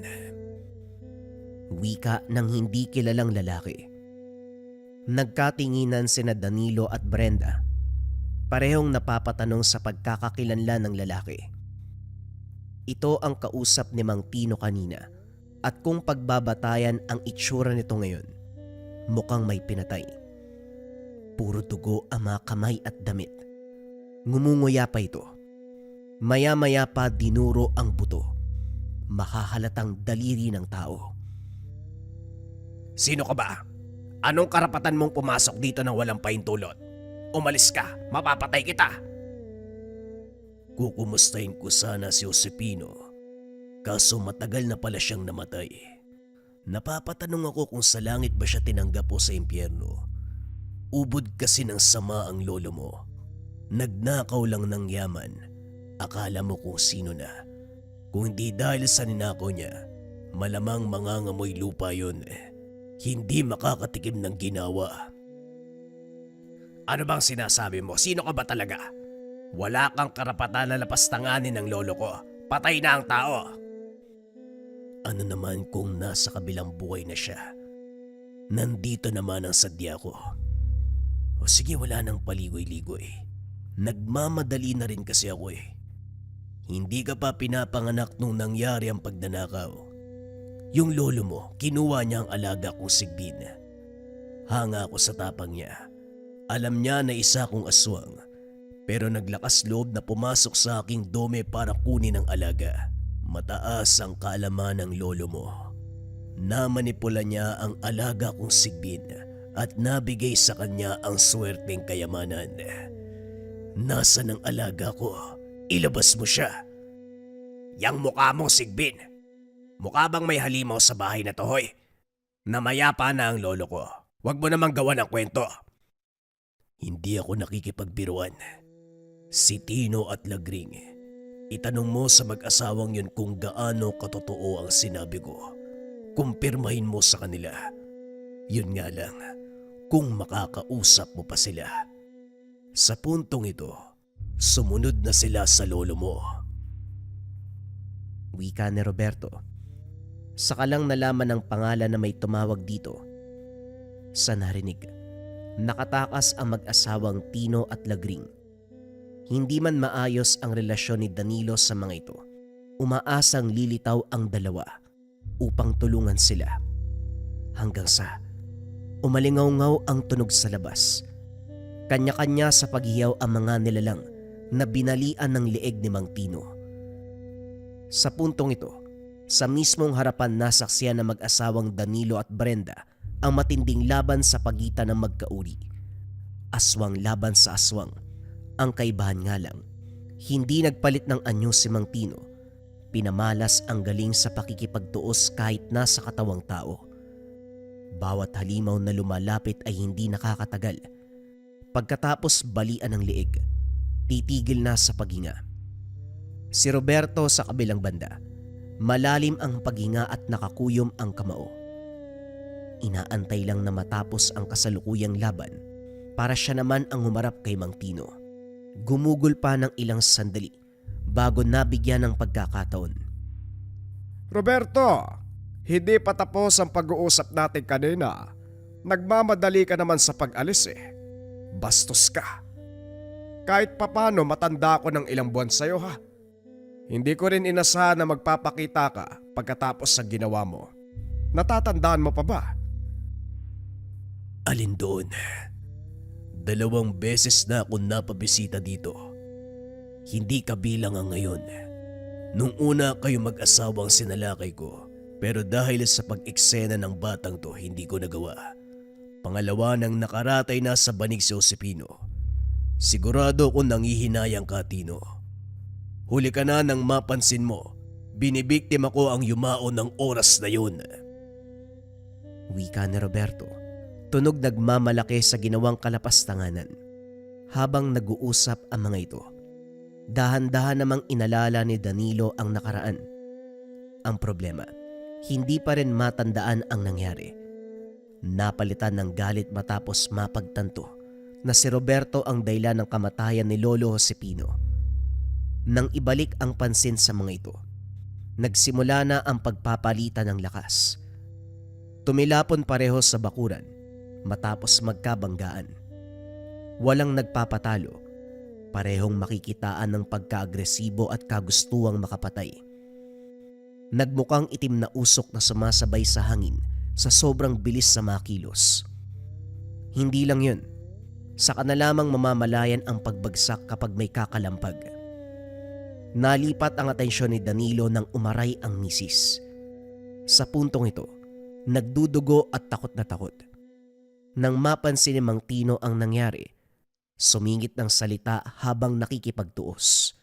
Wika ng hindi kilalang lalaki. Nagkatinginan sina Danilo at Brenda. Parehong napapatanong sa pagkakakilanlan ng lalaki. Ito ang kausap ni Mang Tino kanina at kung pagbabatayan ang itsura nito ngayon, mukhang may pinatay. Puro dugo ang mga kamay at damit. Ngumunguya pa ito. Maya-maya pa dinuro ang buto. Makahalatang daliri ng tao. Sino ka ba? Anong karapatan mong pumasok dito nang walang pahintulot? Umalis ka, mapapatay kita. Kukumustahin ko sana si Josepino, kaso matagal na pala siyang namatay. Napapatanong ako kung sa langit ba siya tinanggap o sa impyerno. Ubod kasi ng sama ang lolo mo. Nagnakaw lang ng yaman. Akala mo kung sino na. Kung hindi dahil sa ninakaw niya, malamang mangangamoy lupa yun. Hindi makakatikim ng ginawa. Ano bang sinasabi mo? Sino ka ba talaga? Wala kang karapatan na lapastanganin ng lolo ko. Patay na ang tao. Ano naman kung nasa kabilang buhay na siya? Nandito naman ang sadya ko. O sige, wala nang paligoy-ligoy. Nagmamadali na rin kasi ako eh. Hindi ka pa pinapanganak nung nangyari ang pagnanakaw. Yung lolo mo, kinuha niya ang alaga kong sigbin. Hanga ako sa tapang niya. Alam niya na isa kong aswang. Pero naglakas loob na pumasok sa aking dome para kunin ang alaga. Mataas ang kaalaman ng lolo mo. Namanipula niya ang alaga kong sigbin at nabigay sa kanya ang swerteng kayamanan. Nasaan ang alaga ko? Ilabas mo siya. Yang mukha mong sigbin. Mukha bang may halimaw sa bahay na to, hoy? Namayapa na ang lolo ko. Huwag mo namang gawa ng kwento. Hindi ako nakikipagbiruan. Si Tino at Lagring. Itanong mo sa mag-asawang yun kung gaano katotoo ang sinabi ko. Kumpirmahin mo sa kanila. Yun nga lang, kung makakausap mo pa sila. Sa puntong ito, sumunod na sila sa lolo mo. Wika ni Roberto. Saka lang nalaman ng pangalan na may tumawag dito. Sa narinig, nakatakas ang mag-asawang Tino at Lagring. Hindi man maayos ang relasyon ni Danilo sa mga ito, umaasang lilitaw ang dalawa upang tulungan sila. Hanggang sa umalingaw-ngaw ang tunog sa labas. Kanya-kanya sa paghiyaw ang mga nilalang na binalian ng leeg ni Mang Tino. Sa puntong ito, sa mismong harapan nasaksiyan ng mag-asawang Danilo at Brenda ang matinding laban sa pagitan ng magkauri. Aswang laban sa aswang. Ang kaibahan nga lang, hindi nagpalit ng anyo si Mang Tino. Pinamalas ang galing sa pakikipagtuos kahit nasa katawang tao. Bawat halimaw na lumalapit ay hindi nakakatagal. Pagkatapos balian ng leeg, titigil na sa paghinga. Si Roberto sa kabilang banda, malalim ang paghinga at nakakuyom ang kamao. Inaantay lang na matapos ang kasalukuyang laban para siya naman ang humarap kay Mang Tino. Gumugol pa ng ilang sandali bago nabigyan ng pagkakataon. Roberto, hindi pa tapos ang pag-uusap natin kanina. Nagmamadali ka naman sa pag-alis eh. Bastos ka. Kahit papano matanda ako ng ilang buwan sa'yo ha. Hindi ko rin inasahan na magpapakita ka pagkatapos sa ginawa mo. Natatandaan mo pa ba? Alin doon? 2 beses na ako napabisita dito. Hindi kabilang ang ngayon. Nung una kayo mag-asawang sinalakay ko, pero dahil sa pag-eksena ng batang to hindi ko nagawa. Pangalawa nang nakaratay na sa banig si Josepino. Sigurado ko nangihinayang ka, Tino. Huli ka na nang mapansin mo, binibiktima ko ang yumao ng oras na yun. Wika ni Roberto. Tunog nagmamalaki sa ginawang kalapastanganan. Habang nag-uusap ang mga ito, dahan-dahan namang inalala ni Danilo ang nakaraan. Ang problema, hindi pa rin matandaan ang nangyari. Napalitan ng galit matapos mapagtanto na si Roberto ang dahilan ng kamatayan ni Lolo Josepino. Nang ibalik ang pansin sa mga ito, nagsimula na ang pagpapalitan ng lakas. Tumilapon pareho sa bakuran matapos magkabanggaan. Walang nagpapatalo, parehong makikitaan ng pagka-agresibo at kagustuang makapatay. Nagmukhang itim na usok na sumasabay sa hangin sa sobrang bilis sa mga kilos. Hindi lang yun, saka na lamang mamamalayan ang pagbagsak kapag may kakalampag. Nalipat ang atensyon ni Danilo nang umaray ang misis. Sa puntong ito, nagdudugo at takot na takot. Nang mapansin ni Mang Tino ang nangyari, sumingit ng salita habang nakikipagtuos.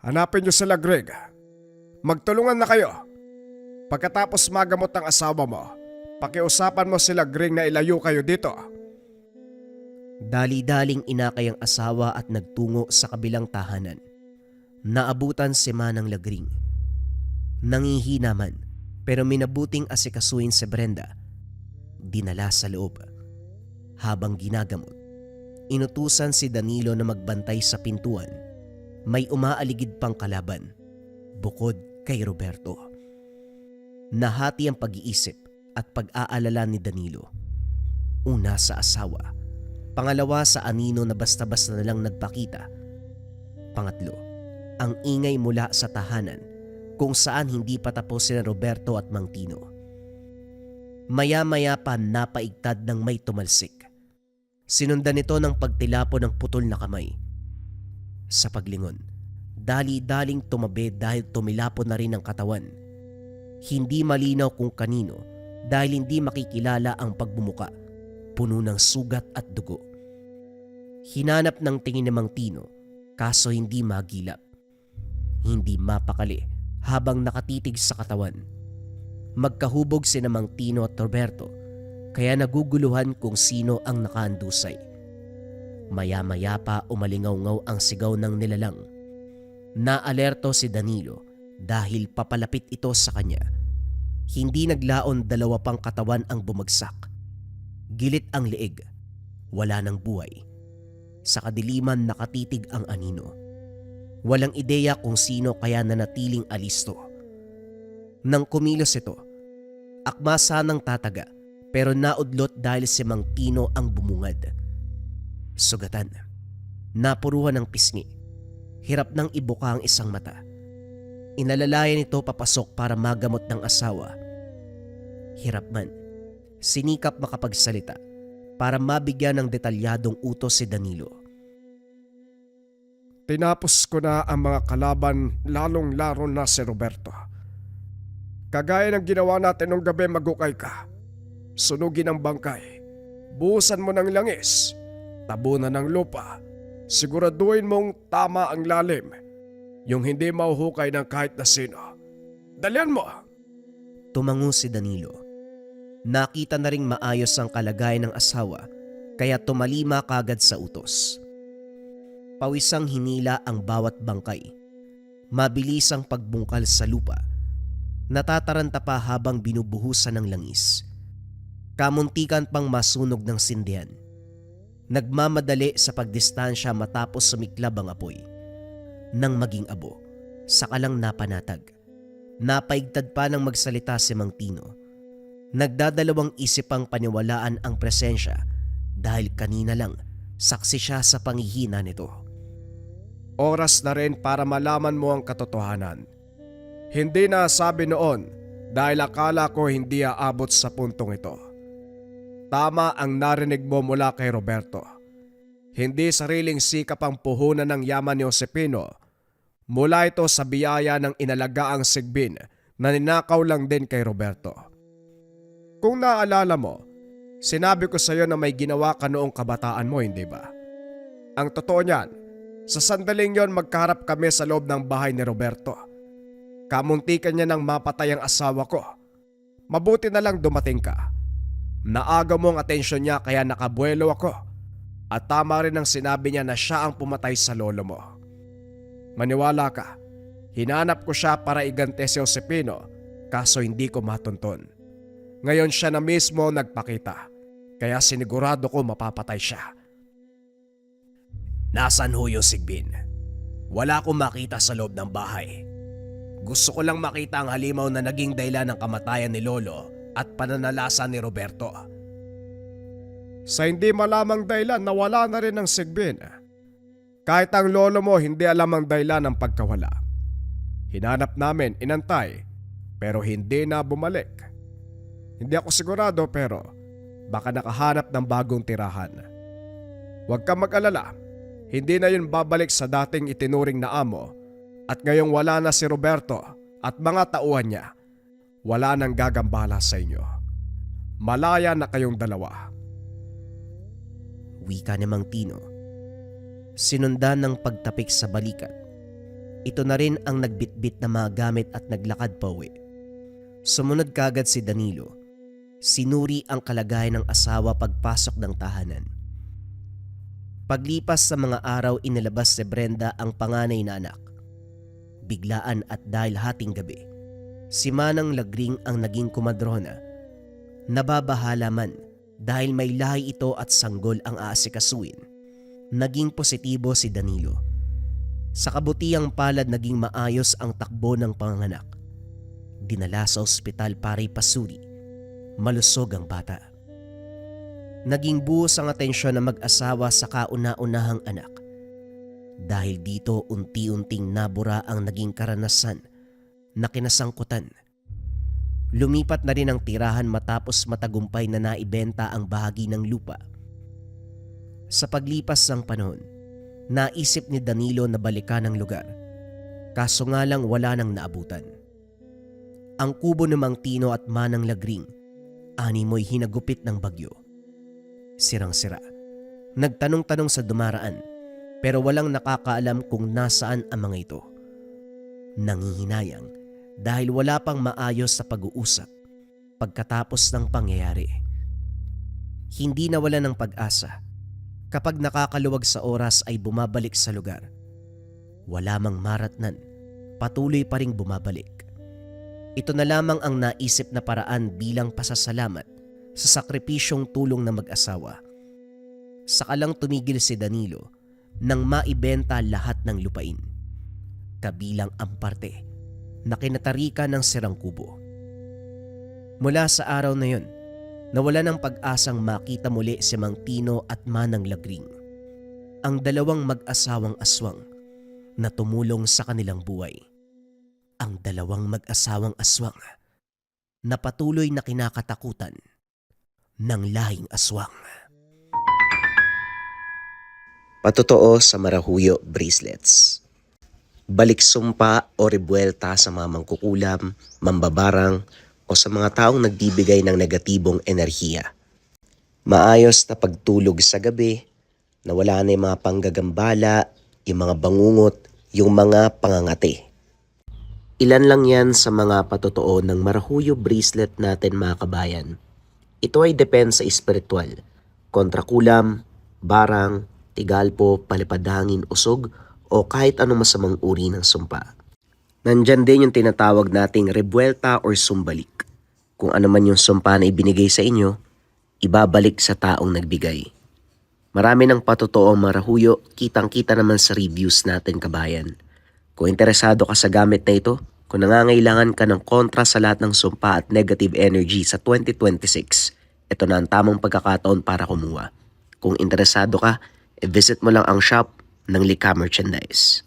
Hanapin niyo sila, Greg. Magtulungan na kayo. Pagkatapos magamot ang asawa mo, pakiusapan mo sila, Greg, na ilayo kayo dito. Dali-daling inakay ang asawa at nagtungo sa kabilang tahanan. Naabutan si Manang Lagring. Nangihina man, pero minabuting asikasuin si Brenda. Dinala sa loob. Habang ginagamot, inutusan si Danilo na magbantay sa pintuan. May umaaligid pang kalaban, bukod kay Roberto. Nahati ang pag-iisip at pag-aalala ni Danilo. Una sa asawa, pangalawa sa anino na basta-basta na lang nagpakita. Pangatlo, ang ingay mula sa tahanan kung saan hindi pa tapos si Roberto at Mang Tino. Maya-maya pa napaigtad ng may tumalsik. Sinundan nito ng pagtilapo ng putol na kamay. Sa paglingon, dali-daling tumabi dahil tumilapo na rin ang katawan. Hindi malinaw kung kanino dahil hindi makikilala ang pagbumuka, puno ng sugat at dugo. Hinanap ng tingin ni Mang Tino, kaso hindi magilap. Hindi mapakali habang nakatitig sa katawan. Magkahubog sina Mang Tino at Roberto, kaya naguguluhan kung sino ang nakaandusay. Maya-maya pa umalingaw-ngaw ang sigaw ng nilalang. Naalerto si Danilo dahil papalapit ito sa kanya. Hindi naglaon, dalawa pang katawan ang bumagsak. Gilit ang leeg, wala ng buhay. Sa kadiliman nakatitig ang anino. Walang ideya kung sino kaya nanatiling alisto. Nang kumilos ito, akma sanang tataga, pero naudlot dahil si Mang Tino ang bumungad. Sugatan. Napuruhan ng pisngi. Hirap nang ibuka ang isang mata. Inalalayan ito papasok para magamot ng asawa. Hirap man. Sinikap makapagsalita para mabigyan ng detalyadong utos si Danilo. Tinapos ko na ang mga kalaban, lalong-laro na si Roberto. Kagaya ng ginawa natin nung gabi, magukay ka. Sunugin ang bangkay. Buhusan mo ng langis. Tabunan ng lupa. Siguraduhin mong tama ang lalim. Yung hindi mahuhukay ng kahit na sino. Dalian mo! Tumango si Danilo. Nakita na ring maayos ang kalagayan ng asawa, kaya tumalima kagad sa utos. Pawisang hinila ang bawat bangkay. Mabilis ang pagbungkal sa lupa. Natataranta pa habang binubuhusan ng langis. Kamuntikan pang masunog ng sindihan. Nagmamadali sa pagdistansya matapos sumiklab ang apoy. Nang maging abo, saka lang napanatag. Napaigtad pa ng magsalita si Mang Tino. Nagdadalawang isip ang paniwalaan ang presensya dahil kanina lang saksi siya sa panghihina nito. Oras na rin para malaman mo ang katotohanan. Hindi na sabi noon dahil akala ko hindi aabot sa puntong ito. Tama ang narinig mo mula kay Roberto. Hindi sariling sikap ang puhunan ng yaman ni Josepino. Mula ito sa biyaya ng inalagaang sigbin na ninakaw lang din kay Roberto. Kung naaalala mo, sinabi ko sa iyo na may ginawa ka noong kabataan mo, hindi ba? Ang totoo niyan, sa sandaling yon magkaharap kami sa loob ng bahay ni Roberto. Kamuntikan niya nang mapatay ang asawa ko. Mabuti na lang dumating ka. Naagaw mo ang atensyon niya kaya nakabuelo ako. At tama rin ang sinabi niya na siya ang pumatay sa lolo mo. Maniwala ka, hinanap ko siya para igante si Josepino kaso hindi ko matunton. Ngayon siya na mismo nagpakita, kaya sinigurado ko mapapatay siya. Nasaan ho yung sigbin? Wala akong makita sa loob ng bahay. Gusto ko lang makita ang halimaw na naging dahilan ng kamatayan ni Lolo at pananalasa ni Roberto. Sa hindi malamang dahilan nawala na rin ang sigbin. Kahit ang lolo mo hindi alam ang dahilan ng pagkawala. Hinanap namin, inantay, pero hindi na bumalik. Hindi ako sigurado pero baka nakahanap ng bagong tirahan. Huwag kang mag-alala, hindi na yun babalik sa dating itinuring na amo at ngayong wala na si Roberto at mga tauhan niya, wala nang gagambala sa inyo. Malaya na kayong dalawa. Wika ni Mang Tino. Sinundan ng pagtapik sa balikat. Ito na rin ang nagbitbit na mga gamit at naglakad pauwi. Sumunod kagad si Danilo. Sinuri ang kalagayan ng asawa pagpasok ng tahanan. Paglipas sa mga araw inilabas ni Brenda ang panganay na anak. Biglaan at dahil hating gabi, si Manang Lagring ang naging kumadrona. Nababahala man dahil may lahi ito at sanggol ang aasikasuin. Naging positibo si Danilo. Sa kabutiang palad naging maayos ang takbo ng panganganak. Dinala sa ospital para ipasuri. Malusog ang bata. Naging buhos ang atensyon ng mag-asawa sa kauna-unahang anak. Dahil dito unti-unting nabura ang naging karanasan na kinasangkutan. Lumipat na rin ang tirahan matapos matagumpay na naibenta ang bahagi ng lupa. Sa paglipas ng panahon, naisip ni Danilo na balikan ang lugar. Kaso nga lang wala nang naabutan. Ang kubo ni Mang Tino at Manang Lagring, animoy hinagupit ng bagyo. Sirang-sira. Nagtanong-tanong sa dumaraan pero walang nakakaalam kung nasaan ang mga ito. Nangihinayang dahil wala pang maayos sa pag-uusap pagkatapos ng pangyayari. Hindi nawala ng pag-asa. Kapag nakakaluwag sa oras ay bumabalik sa lugar. Wala mang maratnan, patuloy pa ring bumabalik. Ito na lamang ang naisip na paraan bilang pasasalamat sa sakripisyong tulong ng mag-asawa. Saka lang tumigil si Danilo nang maibenta lahat ng lupain, kabilang ang parte na kinatarika ng sirang kubo. Mula sa araw na yun, nawala ng pag-asang makita muli si Mang Tino at Manang Lagring, ang dalawang mag-asawang aswang na tumulong sa kanilang buhay. Ang dalawang mag-asawang aswang na patuloy na kinakatakutan ng lahing aswang. Patotoo sa Marahuyo Bracelets. Balik sumpa o rebuelta sa mga mangkukulam, mambabarang, o sa mga taong nagbibigay ng negatibong enerhiya. Maayos na pagtulog sa gabi, na wala na yung mga panggagambala, yung mga bangungot, yung mga pangangati. Ilan lang yan sa mga patotoo ng Marahuyo Bracelet natin mga kabayan. Ito ay depende sa espiritual, kontra kulam, barang, tigalpo, palipadhangin, usog, o kahit anong masamang uri ng sumpa. Nandyan din yung tinatawag nating rebuelta or sumbalik. Kung ano man yung sumpa na ibinigay sa inyo, ibabalik sa taong nagbigay. Marami ng patotoo ang Marahuyo, kitang-kita naman sa reviews natin kabayan. Kung interesado ka sa gamit na ito, kung nangangailangan ka ng kontra sa lahat ng sumpa at negative energy sa 2026, ito na ang tamang pagkakataon para kumuha. Kung interesado ka, i-visit mo lang ang shop ng Lika Merchandise.